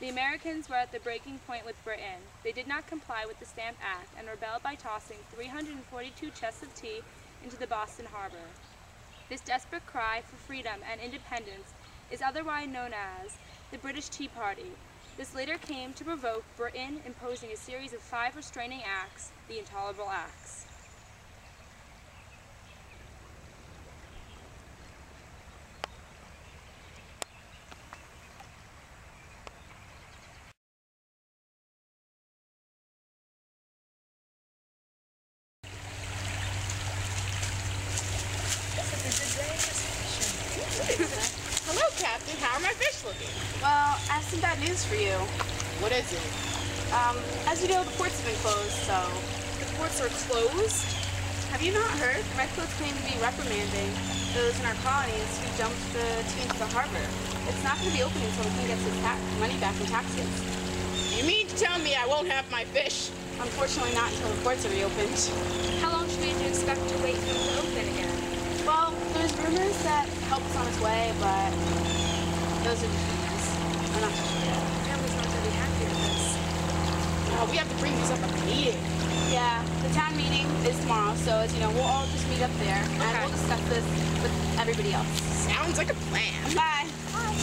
The Americans were at the breaking point with Britain. They did not comply with the Stamp Act and rebelled by tossing 342 chests of tea into the Boston Harbor. This desperate cry for freedom and independence is otherwise known as the British Tea Party. This later came to provoke Britain imposing a series of 5 restraining acts, the Intolerable Acts. Hello, Captain. How are my fish looking? Well, I have some bad news for you. What is it? As you know, the ports have been closed, so... The ports are closed? Have you not heard? Redcoats claim to be reprimanding those in our colonies who dumped the tea into the harbor. It's not going to be open until the king gets his money back from taxes. You mean to tell me I won't have my fish? Unfortunately not until the ports are reopened. How long should we expect to wait for them to open again? Well, there's rumors that help is on its way, but those are just rumors. I'm not so sure yet. Family's not going to be happy with this. We have to bring these up at the meeting. Yeah, the town meeting is tomorrow, so as you know, we'll all just meet up there, and we'll discuss this with everybody else. Sounds like a plan. Bye. Bye.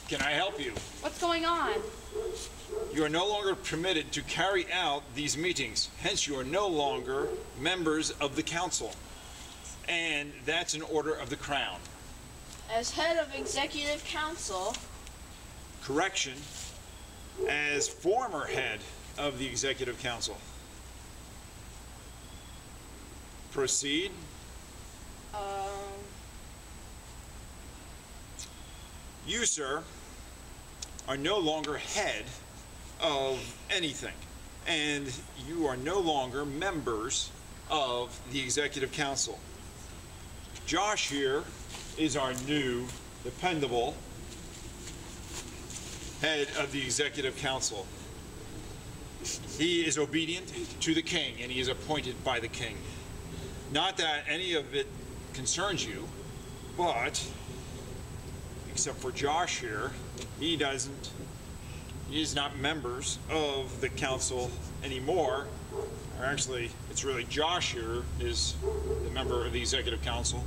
Can I help you? What's going on? You are no longer permitted to carry out these meetings. Hence, you are no longer members of the council. And that's an order of the Crown. As head of Executive Council. Correction, as former head of the Executive Council. Proceed. You, sir, are no longer head of anything, and you are no longer members of the Executive Council. Josh here is our new, dependable head of the Executive Council. He is obedient to the king, and he is appointed by the king. Not that any of it concerns you, but except for Josh here, he is not members of the council anymore. Or actually, it's really Josh here is the member of the Executive Council.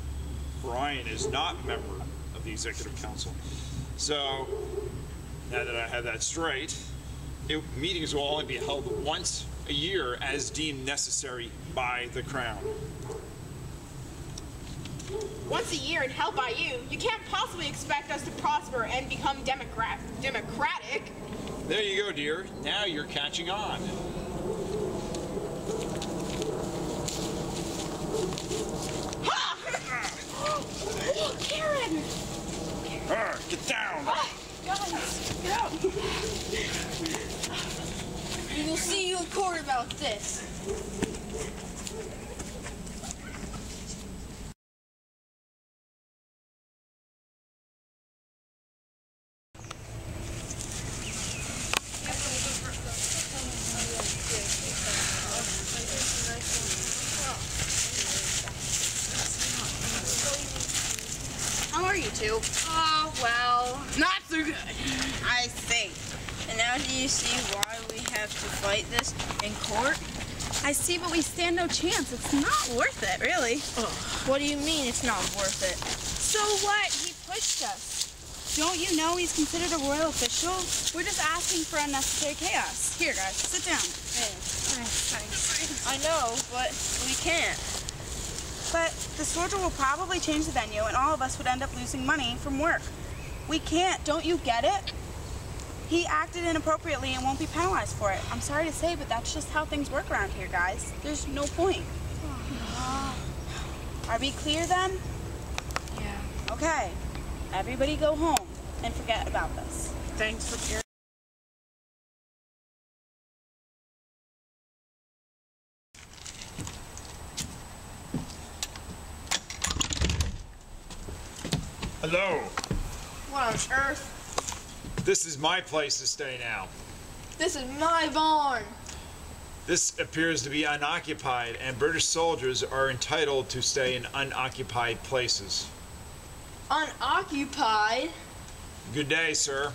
Brian is not a member of the Executive Council. So, now that I have that straight, meetings will only be held once a year as deemed necessary by the Crown. Once a year and held by you, you can't possibly expect us to prosper and become democratic. There you go, dear. Now you're catching on. Ha! Oh, Karen! Get down! Guys, get out! We will see you in court about this. How are you two? Oh, well... Not so good. I think. And now do you see why we have to fight this in court? I see, but we stand no chance. It's not worth it, really. What do you mean it's not worth it? So what? He pushed us. Don't you know he's considered a royal official? We're just asking for unnecessary chaos. Here, guys, sit down. I know, but we can't. But the soldier will probably change the venue, and all of us would end up losing money from work. We can't. Don't you get it? He acted inappropriately and won't be penalized for it. I'm sorry to say, but that's just how things work around here, guys. There's no point. Are we clear then? Yeah. Okay. Everybody go home and forget about this. Thanks for caring. Hello. What on earth? This is my place to stay now. This is my barn. This appears to be unoccupied, and British soldiers are entitled to stay in unoccupied places. Unoccupied? Good day, sir.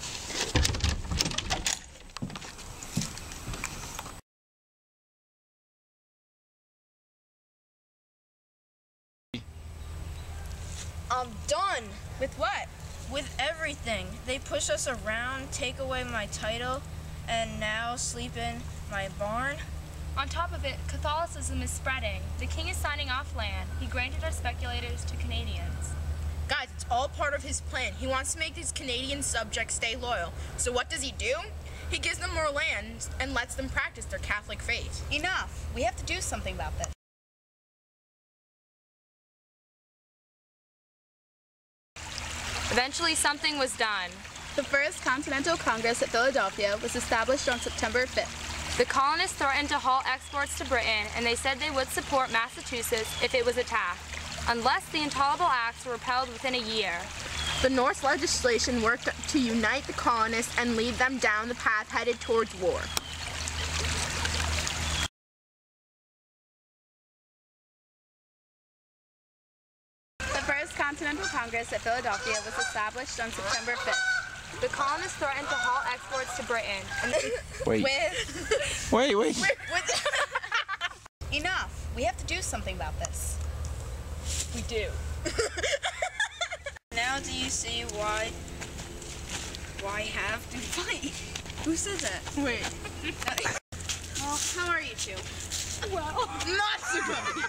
I'm done. With what? With everything. They push us around, take away my title, and now sleep in my barn. On top of it, Catholicism is spreading. The king is signing off land. He granted our speculators to Canadians. Guys, it's all part of his plan. He wants to make his Canadian subjects stay loyal. So what does he do? He gives them more land and lets them practice their Catholic faith. Enough. We have to do something about this. Eventually, something was done. The First Continental Congress at Philadelphia was established on September 5th. The colonists threatened to halt exports to Britain, and they said they would support Massachusetts if it was attacked, unless the Intolerable Acts were repealed within a year. The North's legislation worked to unite the colonists and lead them down the path headed towards war. The First Continental Congress at Philadelphia was established on September 5th. The colonists threatened to halt exports to Britain, and Wait. Wait. Enough. We have to do something about this. we do. Now do you see why I have to fight? Who said that? Wait. Well, how are you two? Not so good.